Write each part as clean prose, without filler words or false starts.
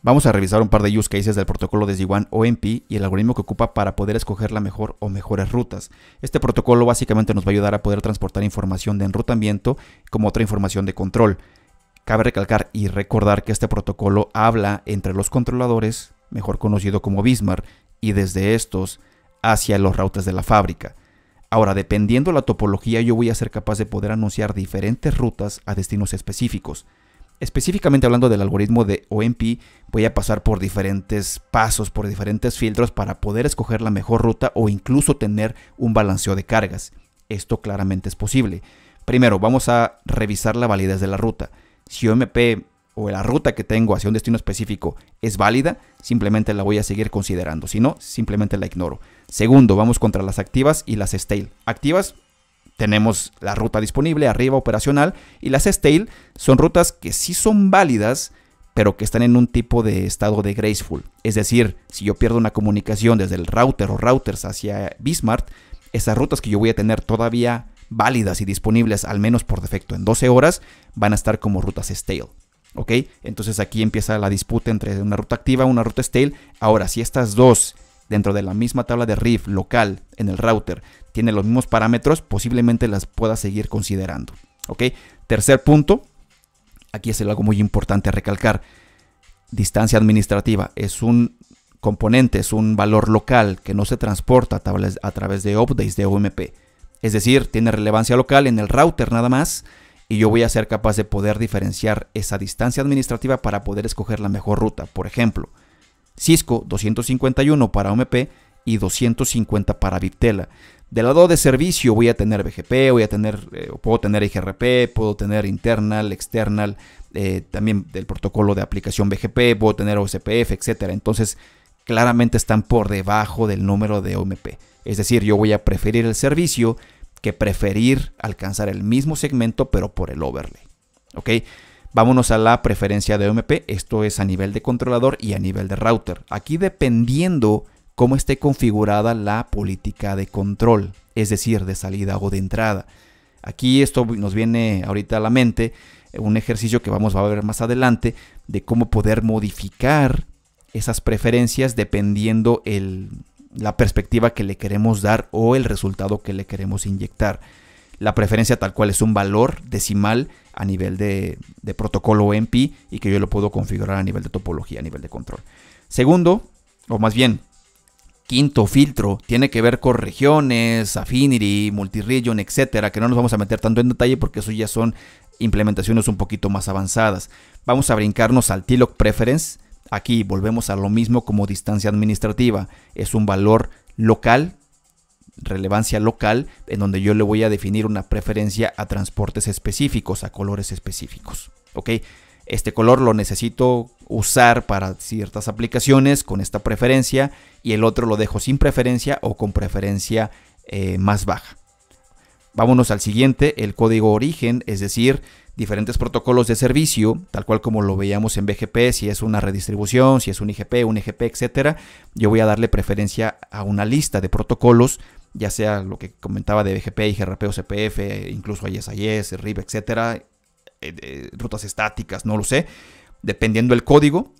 Vamos a revisar un par de use cases del protocolo de SD-WAN OMP y el algoritmo que ocupa para poder escoger la mejor o mejores rutas. Este protocolo básicamente nos va a ayudar a poder transportar información de enrutamiento como otra información de control. Cabe recalcar y recordar que este protocolo habla entre los controladores, mejor conocido como Bismarck, y desde estos hacia los routers de la fábrica. Ahora, dependiendo la topología, yo voy a ser capaz de poder anunciar diferentes rutas a destinos específicos. Específicamente hablando del algoritmo de OMP, voy a pasar por diferentes pasos, por diferentes filtros para poder escoger la mejor ruta o incluso tener un balanceo de cargas. Esto claramente es posible. Primero, vamos a revisar la validez de la ruta. Si OMP o la ruta que tengo hacia un destino específico es válida, simplemente la voy a seguir considerando. Si no, simplemente la ignoro. Segundo, vamos contra las activas y las stale. Activas, tenemos la ruta disponible, arriba operacional, y las stale son rutas que sí son válidas, pero que están en un tipo de estado de graceful. Es decir, si yo pierdo una comunicación desde el router o routers hacia Bismarck, esas rutas que yo voy a tener todavía válidas y disponibles, al menos por defecto en 12 horas, van a estar como rutas stale. ¿Ok? Entonces aquí empieza la disputa entre una ruta activa y una ruta stale. Ahora, si estas dos dentro de la misma tabla de RIF local en el router tiene los mismos parámetros, posiblemente las pueda seguir considerando. ¿Ok? Tercer punto, aquí es algo muy importante a recalcar. Distancia administrativa es un componente, es un valor local que no se transporta a través de updates de OMP. Es decir, tiene relevancia local en el router nada más, y yo voy a ser capaz de poder diferenciar esa distancia administrativa para poder escoger la mejor ruta. Por ejemplo, Cisco 251 para OMP y 250 para Viptela. Del lado de servicio voy a tener BGP, puedo tener IGRP, puedo tener internal, external, también del protocolo de aplicación BGP, puedo tener OSPF, etc. Entonces, claramente están por debajo del número de OMP. Es decir, yo voy a preferir el servicio que preferir alcanzar el mismo segmento, pero por el overlay. ¿Ok? Vámonos a la preferencia de OMP. Esto es a nivel de controlador y a nivel de router. Aquí dependiendo cómo esté configurada la política de control, es decir, de salida o de entrada. Aquí esto nos viene ahorita a la mente un ejercicio que vamos a ver más adelante de cómo poder modificar esas preferencias dependiendo la perspectiva que le queremos dar o el resultado que le queremos inyectar. La preferencia tal cual es un valor decimal a nivel de protocolo OMP y que yo lo puedo configurar a nivel de topología, a nivel de control. Segundo, o más bien, quinto filtro, tiene que ver con regiones, affinity, multiregion, etcétera, que no nos vamos a meter tanto en detalle porque eso ya son implementaciones un poquito más avanzadas. Vamos a brincarnos al TLOC Preference. Aquí volvemos a lo mismo como distancia administrativa. Es un valor local, relevancia local, en donde yo le voy a definir una preferencia a transportes específicos, a colores específicos. ¿Ok? Este color lo necesito usar para ciertas aplicaciones con esta preferencia y el otro lo dejo sin preferencia o con preferencia más baja. Vámonos al siguiente, el código origen, es decir, diferentes protocolos de servicio, tal cual como lo veíamos en BGP, si es una redistribución, si es un IGP, etcétera. Yo voy a darle preferencia a una lista de protocolos, ya sea lo que comentaba de BGP, IGRP, OSPF, incluso ISIS, RIP, etcétera, rutas estáticas, no lo sé. Dependiendo del código,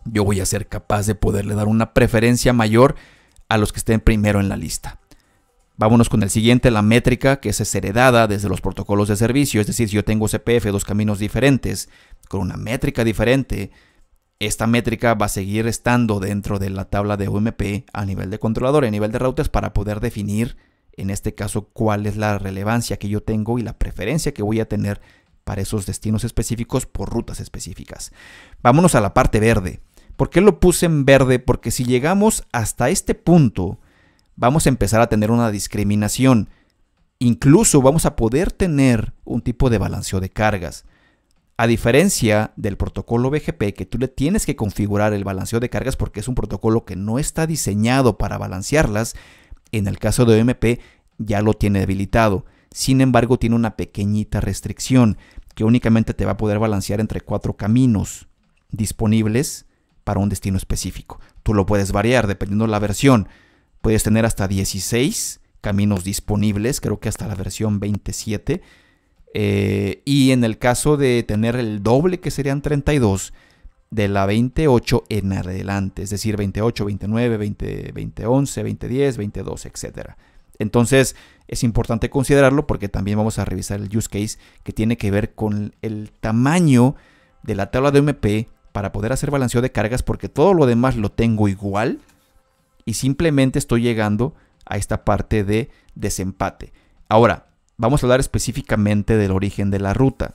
yo voy a ser capaz de poderle dar una preferencia mayor a los que estén primero en la lista. Vámonos con el siguiente, la métrica, que es heredada desde los protocolos de servicio. Es decir, si yo tengo CPF, dos caminos diferentes, con una métrica diferente, esta métrica va a seguir estando dentro de la tabla de OMP a nivel de controlador y a nivel de routers para poder definir, en este caso, cuál es la relevancia que yo tengo y la preferencia que voy a tener para esos destinos específicos por rutas específicas. Vámonos a la parte verde. ¿Por qué lo puse en verde? Porque si llegamos hasta este punto, vamos a empezar a tener una discriminación. Incluso vamos a poder tener un tipo de balanceo de cargas. A diferencia del protocolo BGP, que tú le tienes que configurar el balanceo de cargas porque es un protocolo que no está diseñado para balancearlas, en el caso de OMP ya lo tiene habilitado. Sin embargo, tiene una pequeñita restricción que únicamente te va a poder balancear entre 4 caminos disponibles para un destino específico. Tú lo puedes variar dependiendo de la versión. Puedes tener hasta 16 caminos disponibles, creo que hasta la versión 27. Y en el caso de tener el doble, que serían 32, de la 28 en adelante, es decir, 28, 29, 20, 2011, 2010, 2012, etc. Entonces es importante considerarlo porque también vamos a revisar el use case que tiene que ver con el tamaño de la tabla de OMP para poder hacer balanceo de cargas, porque todo lo demás lo tengo igual y simplemente estoy llegando a esta parte de desempate. Ahora, vamos a hablar específicamente del origen de la ruta,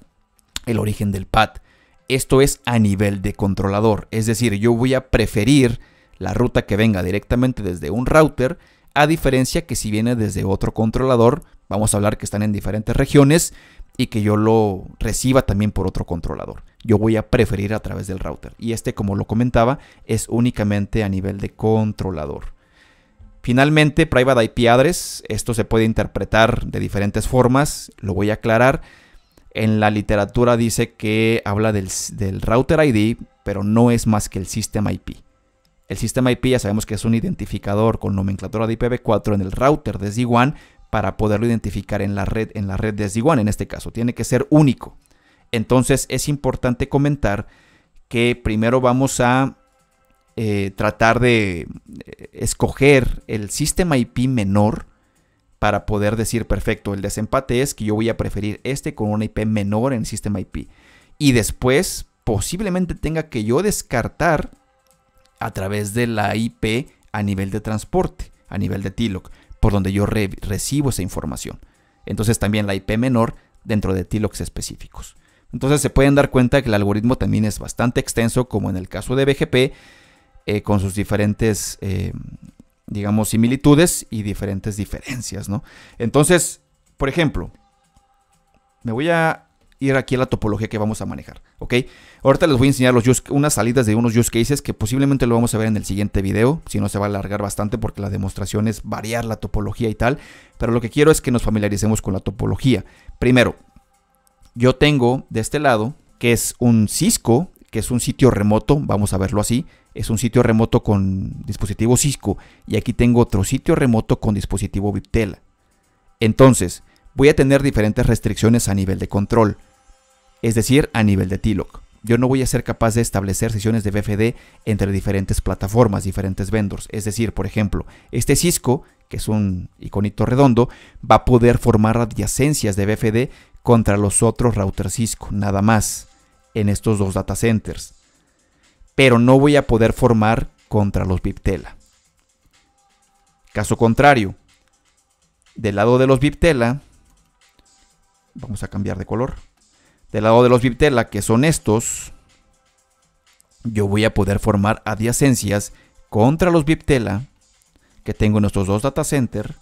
el origen del path. Esto es a nivel de controlador, es decir, yo voy a preferir la ruta que venga directamente desde un router, a diferencia que si viene desde otro controlador, vamos a hablar que están en diferentes regiones y que yo lo reciba también por otro controlador. Yo voy a preferir a través del router y como lo comentaba, es únicamente a nivel de controlador. Finalmente, Private IP Address, esto se puede interpretar de diferentes formas, lo voy a aclarar. En la literatura dice que habla del Router ID, pero no es más que el System IP. El System IP ya sabemos que es un identificador con nomenclatura de IPv4 en el router de SD-WAN para poderlo identificar en la red de SD-WAN, en este caso. Tiene que ser único. Entonces es importante comentar que primero vamos a tratar de escoger el System IP menor para poder decir, perfecto, el desempate es que yo voy a preferir con una IP menor en System IP. Y después posiblemente tenga que yo descartar a través de la IP a nivel de transporte, a nivel de TLOC, por donde yo recibo esa información. Entonces también la IP menor dentro de TLOCs específicos. Entonces se pueden dar cuenta que el algoritmo también es bastante extenso, como en el caso de BGP, con sus diferentes digamos, similitudes y diferentes diferencias, ¿no? Entonces, por ejemplo, me voy a ir aquí a la topología que vamos a manejar, ¿ok? Ahorita les voy a enseñar unas salidas de unos use cases que posiblemente lo vamos a ver en el siguiente video, si no se va a alargar bastante porque la demostración es variar la topología y tal, pero lo que quiero es que nos familiaricemos con la topología. Primero, yo tengo de este lado, que es un Cisco, que es un sitio remoto, vamos a verlo así, es un sitio remoto con dispositivo Cisco, y aquí tengo otro sitio remoto con dispositivo Viptela. Entonces, voy a tener diferentes restricciones a nivel de control, es decir, a nivel de TLOC. Yo no voy a ser capaz de establecer sesiones de BFD entre diferentes plataformas, diferentes vendors. Es decir, por ejemplo, este Cisco, que es un iconito redondo, va a poder formar adyacencias de BFD contra los otros routers Cisco, nada más, en estos dos data centers. Pero no voy a poder formar contra los Viptela. Caso contrario, del lado de los Viptela, vamos a cambiar de color. Del lado de los Viptela, que son estos, yo voy a poder formar adyacencias contra los Viptela que tengo en estos dos data centers,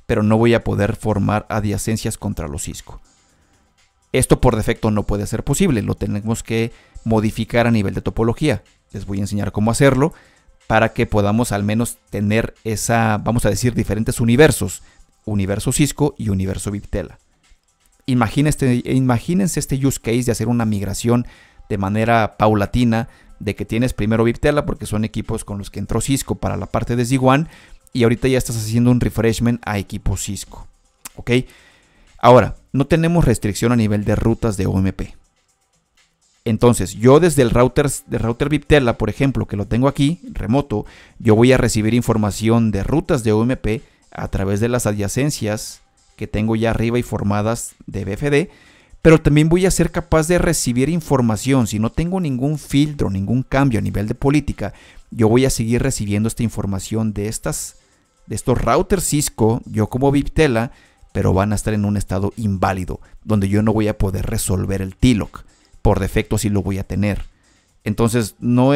pero no voy a poder formar adyacencias contra los Cisco. Esto por defecto no puede ser posible, lo tenemos que modificar a nivel de topología. Les voy a enseñar cómo hacerlo para que podamos al menos tener vamos a decir, diferentes universos. Universo Cisco y universo Viptela. Imagínense este use case de hacer una migración de manera paulatina, de que tienes primero Viptela porque son equipos con los que entró Cisco para la parte de SD-WAN y ahorita ya estás haciendo un refreshment a equipos Cisco. ¿Ok? Ahora, no tenemos restricción a nivel de rutas de OMP. Entonces, yo desde el router Viptela, por ejemplo, que lo tengo aquí, remoto, yo voy a recibir información de rutas de OMP a través de las adyacencias que tengo ya arriba y formadas de BFD, pero también voy a ser capaz de recibir información. Si no tengo ningún filtro, ningún cambio a nivel de política, yo voy a seguir recibiendo esta información de estos routers Cisco, yo como Viptela, pero van a estar en un estado inválido, donde yo no voy a poder resolver el TLOC. Por defecto sí lo voy a tener. Entonces no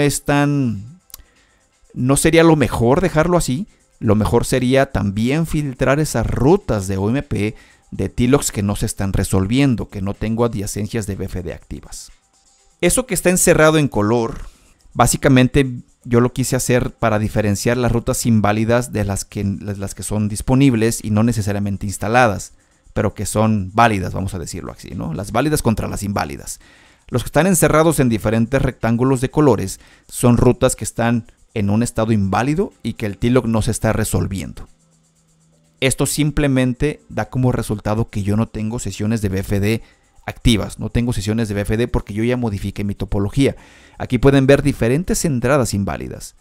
sería lo mejor dejarlo así. Lo mejor sería también filtrar esas rutas de OMP de TLOCs que no se están resolviendo, que no tengo adyacencias de BFD activas. Eso que está encerrado en color, básicamente yo lo quise hacer para diferenciar las rutas inválidas de las que son disponibles y no necesariamente instaladas, pero que son válidas, vamos a decirlo así, ¿no? Las válidas contra las inválidas. Los que están encerrados en diferentes rectángulos de colores son rutas que están en un estado inválido y que el TLOC no se está resolviendo. Esto simplemente da como resultado que yo no tengo sesiones de BFD activas, no tengo sesiones de BFD porque yo ya modifiqué mi topología. Aquí pueden ver diferentes entradas inválidas.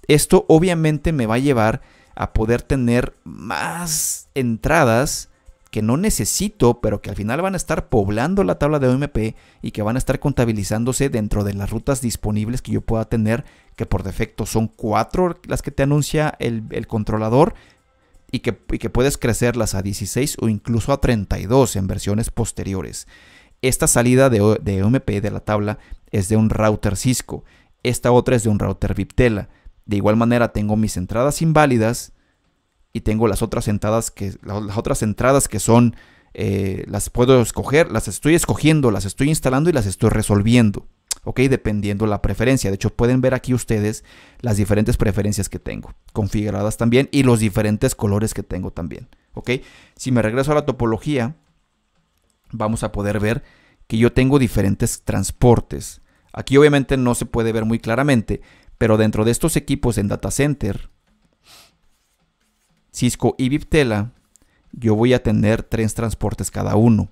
Esto obviamente me va a llevar a poder tener más entradas que no necesito, pero que al final van a estar poblando la tabla de OMP y que van a estar contabilizándose dentro de las rutas disponibles que yo pueda tener, que por defecto son 4 las que te anuncia el controlador, y que puedes crecerlas a 16 o incluso a 32 en versiones posteriores. Esta salida de OMP de la tabla es de un router Cisco, esta otra es de un router Viptela. De igual manera tengo mis entradas inválidas y tengo las otras entradas que son, las puedo escoger, las estoy escogiendo, las estoy instalando y las estoy resolviendo, ¿ok? Dependiendo la preferencia. De hecho, pueden ver aquí ustedes las diferentes preferencias que tengo configuradas también y los diferentes colores que tengo también, ¿ok? Si me regreso a la topología, vamos a poder ver que yo tengo diferentes transportes. Aquí obviamente no se puede ver muy claramente, pero dentro de estos equipos en Data Center, Cisco y Viptela, yo voy a tener 3 transportes cada uno.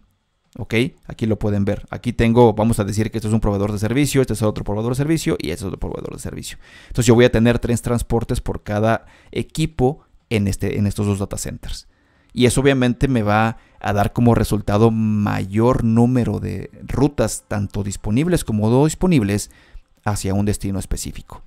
¿Ok? Aquí lo pueden ver. Aquí tengo, vamos a decir que esto es un proveedor de servicio, este es otro proveedor de servicio y este es otro proveedor de servicio. Entonces yo voy a tener 3 transportes por cada equipo en estos 2 data centers. Y eso obviamente me va a dar como resultado mayor número de rutas, tanto disponibles como no disponibles, hacia un destino específico.